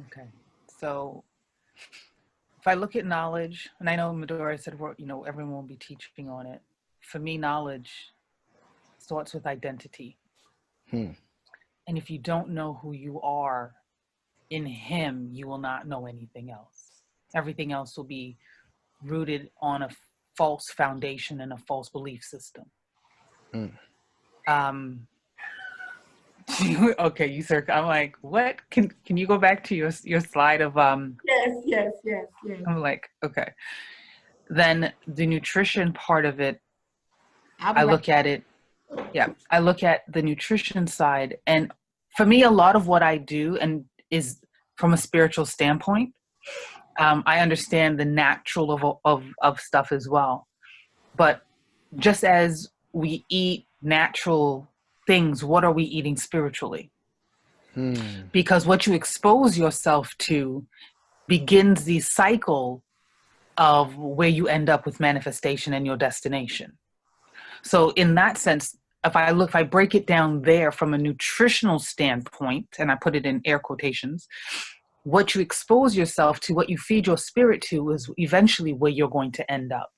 Okay. So if I look at knowledge, and I know Medora said, everyone will be teaching on it. For me, knowledge starts with identity. Hmm. And if you don't know who you are in him, you will not know anything else. Everything else will be rooted on a false foundation and a false belief system. Hmm. Okay, you sir. I'm like, what? Can you go back to your slide of Yes. I'm like, okay. Then the nutrition part of it, I Right. look at it. Yeah, I look at the nutrition side, and for me, a lot of what I do and is from a spiritual standpoint. I understand the natural of stuff as well, but just as we eat natural things, what are we eating spiritually? Hmm. Because what you expose yourself to begins the cycle of where you end up with manifestation and your destination. So in that sense, if I break it down there from a nutritional standpoint, and I put it in air quotations, what you expose yourself to, what you feed your spirit to, is eventually where you're going to end up.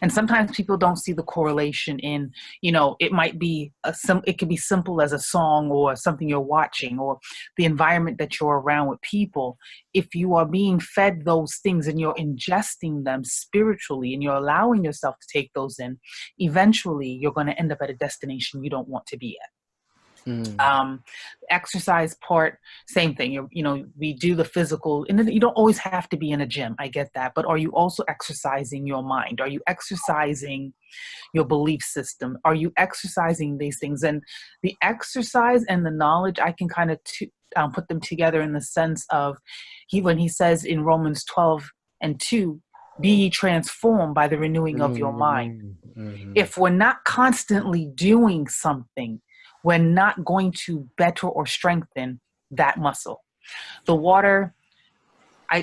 And sometimes people don't see the correlation in, it might be it could be simple as a song or something you're watching or the environment that you're around with people. If you are being fed those things and you're ingesting them spiritually and you're allowing yourself to take those in, eventually you're going to end up at a destination you don't want to be at. Exercise part, same thing. We do the physical, and you don't always have to be in a gym. I get that, but are you also exercising your mind? Are you exercising your belief system? Are you exercising these things? And the exercise and the knowledge, I can kind of put them together in the sense of when he says in Romans 12:2, be ye transformed by the renewing of your mind. Mm-hmm. If we're not constantly doing something, we're not going to better or strengthen that muscle. The water, I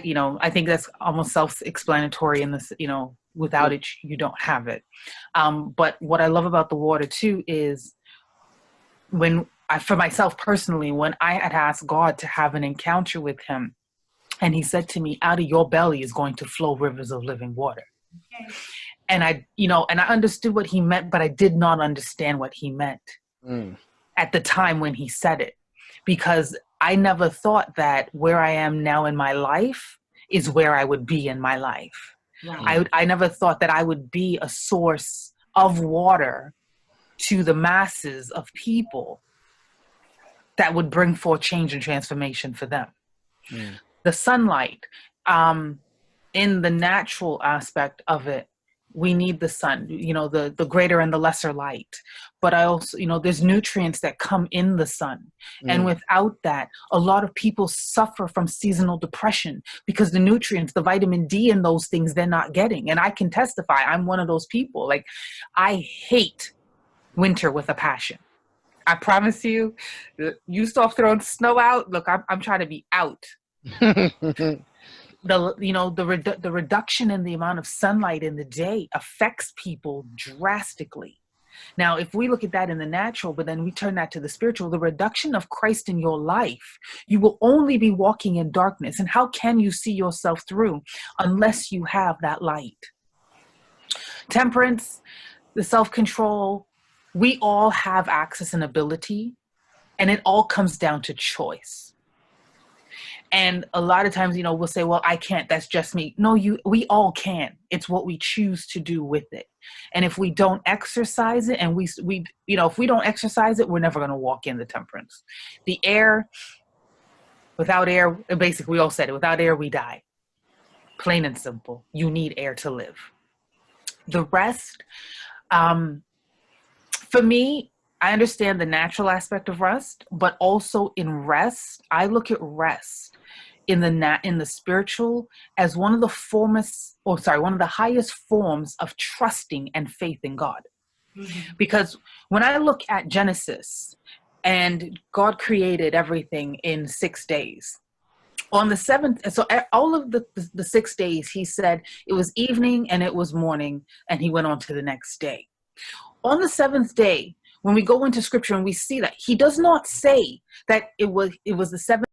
think that's almost self-explanatory in this, without it, you don't have it. But what I love about the water too is for myself personally, when I had asked God to have an encounter with him, and he said to me, out of your belly is going to flow rivers of living water. Okay. And I understood what he meant, but I did not understand what he meant. At the time when he said it, because I never thought that where I am now in my life is where I would be in my life. Right. I never thought that I would be a source of water to the masses of people that would bring forth change and transformation for them. The sunlight, in the natural aspect of it, we need the sun, the greater and the lesser light. But I also, there's nutrients that come in the sun. And without that, a lot of people suffer from seasonal depression because the nutrients, the vitamin D and those things, they're not getting. And I can testify, I'm one of those people. Like, I hate winter with a passion. I promise you, you start throwing snow out. Look, I'm trying to be out. The reduction in the amount of sunlight in the day affects people drastically. Now, if we look at that in the natural, but then we turn that to the spiritual, the reduction of Christ in your life, you will only be walking in darkness. And how can you see yourself through unless you have that light? Temperance, the self-control, we all have access and ability, and it all comes down to choice. And a lot of times, we'll say, well, I can't, that's just me. No, we all can. It's what we choose to do with it. And if we don't exercise it, and if we don't exercise it, we're never going to walk in the temperance. The air, without air, basically we all said it, without air, we die. Plain and simple. You need air to live. The rest, for me, I understand the natural aspect of rest, but also in rest, I look at rest in the spiritual as one of the highest forms of trusting and faith in God. Mm-hmm. Because when I look at Genesis, and God created everything in 6 days. On the seventh, so all of the 6 days, he said it was evening and it was morning, and he went on to the next day. On the seventh day, when we go into scripture and we see that, he does not say that it was the seventh